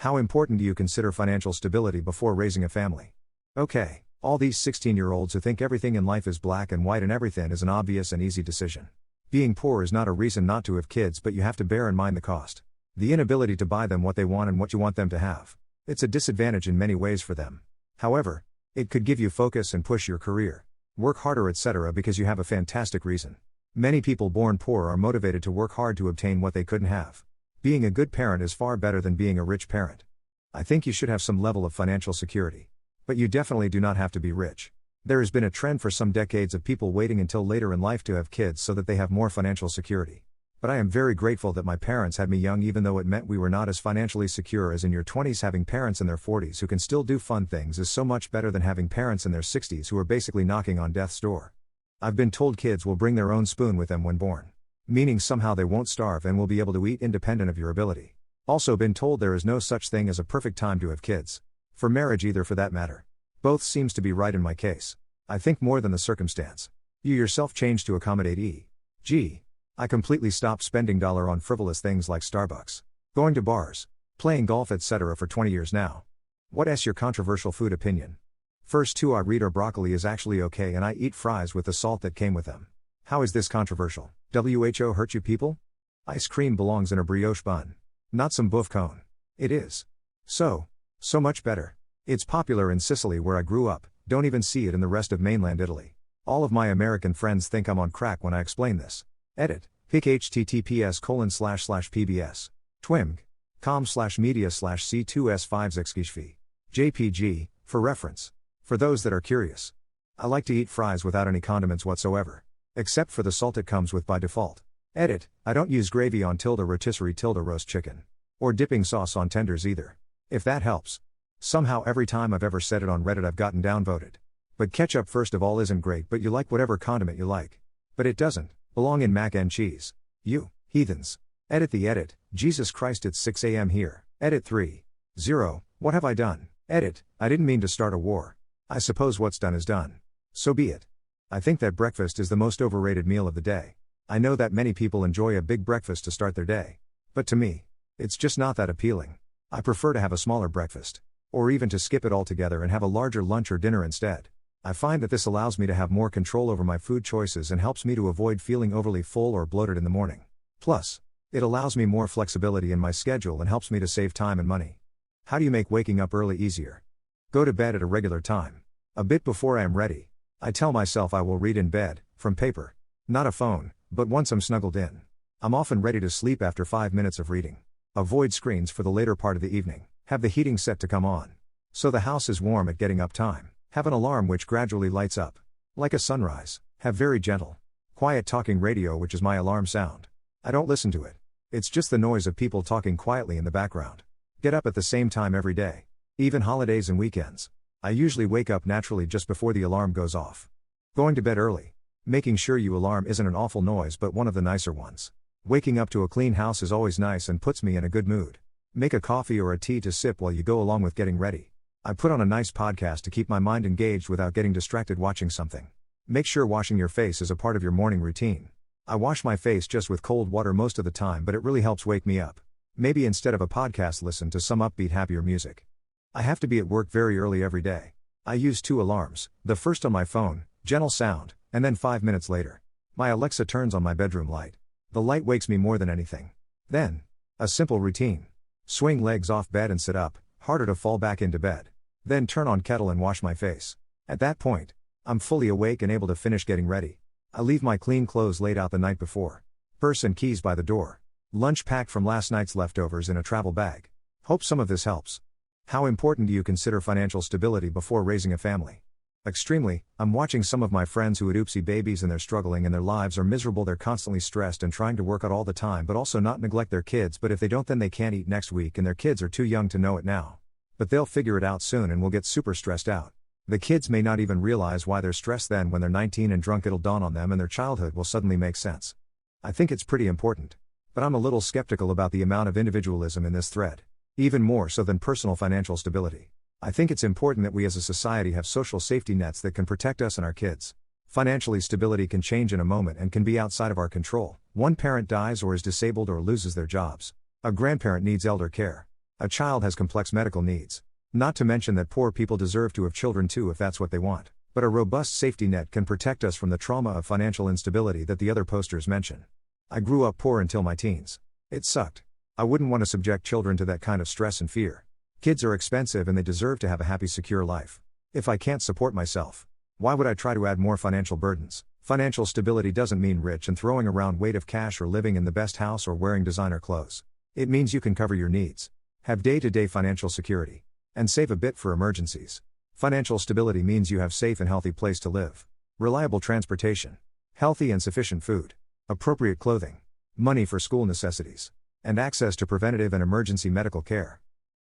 How important do you consider financial stability before raising a family? Okay, all these 16-year-olds who think everything in life is black and white and everything is an obvious and easy decision. Being poor is not a reason not to have kids, but you have to bear in mind the cost. The inability to buy them what they want and what you want them to have. It's a disadvantage in many ways for them. However, it could give you focus and push your career. Work harder, etc. because you have a fantastic reason. Many people born poor are motivated to work hard to obtain what they couldn't have. Being a good parent is far better than being a rich parent. I think you should have some level of financial security. But you definitely do not have to be rich. There has been a trend for some decades of people waiting until later in life to have kids so that they have more financial security. But I am very grateful that my parents had me young, even though it meant we were not as financially secure as in your 20s. Having parents in their 40s who can still do fun things is so much better than having parents in their 60s who are basically knocking on death's door. I've been told kids will bring their own spoon with them when born. Meaning somehow they won't starve and will be able to eat independent of your ability. Also been told there is no such thing as a perfect time to have kids. For marriage either, for that matter. Both seems to be right in my case. I think more than the circumstance. You yourself change to accommodate e.g. I completely stopped spending dollar on frivolous things like Starbucks, going to bars, playing golf, etc. for 20 years now. What's your controversial food opinion? First two I read are broccoli is actually okay and I eat fries with the salt that came with them. How is this controversial? WHO hurt you people? Ice cream belongs in a brioche bun. Not some boeuf cone. It is. So much better. It's popular in Sicily where I grew up, don't even see it in the rest of mainland Italy. All of my American friends think I'm on crack when I explain this. Edit. Pic https://pbs. twimg.com/media/c2s5xgshv. JPG, for reference. For those that are curious. I like to eat fries without any condiments whatsoever. Except for the salt it comes with by default. Edit. I don't use gravy on rotisserie roast chicken. Or dipping sauce on tenders either. If that helps. Somehow every time I've ever said it on Reddit I've gotten downvoted. But ketchup first of all isn't great, but you like whatever condiment you like. But it doesn't belong in mac and cheese. You heathens. Edit the edit. Jesus Christ, it's 6 a.m. here. Edit 3.0. What have I done? Edit. I didn't mean to start a war. I suppose what's done is done. So be it. I think that breakfast is the most overrated meal of the day. I know that many people enjoy a big breakfast to start their day. But to me, it's just not that appealing. I prefer to have a smaller breakfast. Or even to skip it altogether and have a larger lunch or dinner instead. I find that this allows me to have more control over my food choices and helps me to avoid feeling overly full or bloated in the morning. Plus, it allows me more flexibility in my schedule and helps me to save time and money. How do you make waking up early easier? Go to bed at a regular time. A bit before I am ready. I tell myself I will read in bed, from paper. Not a phone, but once I'm snuggled in. I'm often ready to sleep after 5 minutes of reading. Avoid screens for the later part of the evening. Have the heating set to come on. So the house is warm at getting up time. Have an alarm which gradually lights up. Like a sunrise. Have very gentle, quiet talking radio which is my alarm sound. I don't listen to it. It's just the noise of people talking quietly in the background. Get up at the same time every day. Even holidays and weekends. I usually wake up naturally just before the alarm goes off. Going to bed early. Making sure your alarm isn't an awful noise but one of the nicer ones. Waking up to a clean house is always nice and puts me in a good mood. Make a coffee or a tea to sip while you go along with getting ready. I put on a nice podcast to keep my mind engaged without getting distracted watching something. Make sure washing your face is a part of your morning routine. I wash my face just with cold water most of the time, but it really helps wake me up. Maybe instead of a podcast listen to some upbeat happier music. I have to be at work very early every day. I use 2 alarms, the first on my phone, gentle sound, and then 5 minutes later. My Alexa turns on my bedroom light. The light wakes me more than anything. Then, a simple routine. Swing legs off bed and sit up, harder to fall back into bed. Then turn on kettle and wash my face. At that point, I'm fully awake and able to finish getting ready. I leave my clean clothes laid out the night before. Purse and keys by the door. Lunch packed from last night's leftovers in a travel bag. Hope some of this helps. How important do you consider financial stability before raising a family? Extremely. I'm watching some of my friends who had oopsie babies and they're struggling and their lives are miserable. They're constantly stressed and trying to work out all the time but also not neglect their kids, but if they don't then they can't eat next week and their kids are too young to know it now. But they'll figure it out soon and will get super stressed out. The kids may not even realize why they're stressed, then when they're 19 and drunk it'll dawn on them and their childhood will suddenly make sense. I think it's pretty important. But I'm a little skeptical about the amount of individualism in this thread. Even more so than personal financial stability. I think it's important that we as a society have social safety nets that can protect us and our kids. Financially, stability can change in a moment and can be outside of our control. One parent dies or is disabled or loses their jobs. A grandparent needs elder care. A child has complex medical needs. Not to mention that poor people deserve to have children too if that's what they want. But a robust safety net can protect us from the trauma of financial instability that the other posters mention. I grew up poor until my teens. It sucked. I wouldn't want to subject children to that kind of stress and fear. Kids are expensive and they deserve to have a happy, secure life. If I can't support myself, why would I try to add more financial burdens? Financial stability doesn't mean rich and throwing around weight of cash or living in the best house or wearing designer clothes. It means you can cover your needs, have day-to-day financial security, and save a bit for emergencies. Financial stability means you have safe and healthy place to live, reliable transportation, healthy and sufficient food, appropriate clothing, money for school necessities, and access to preventative and emergency medical care.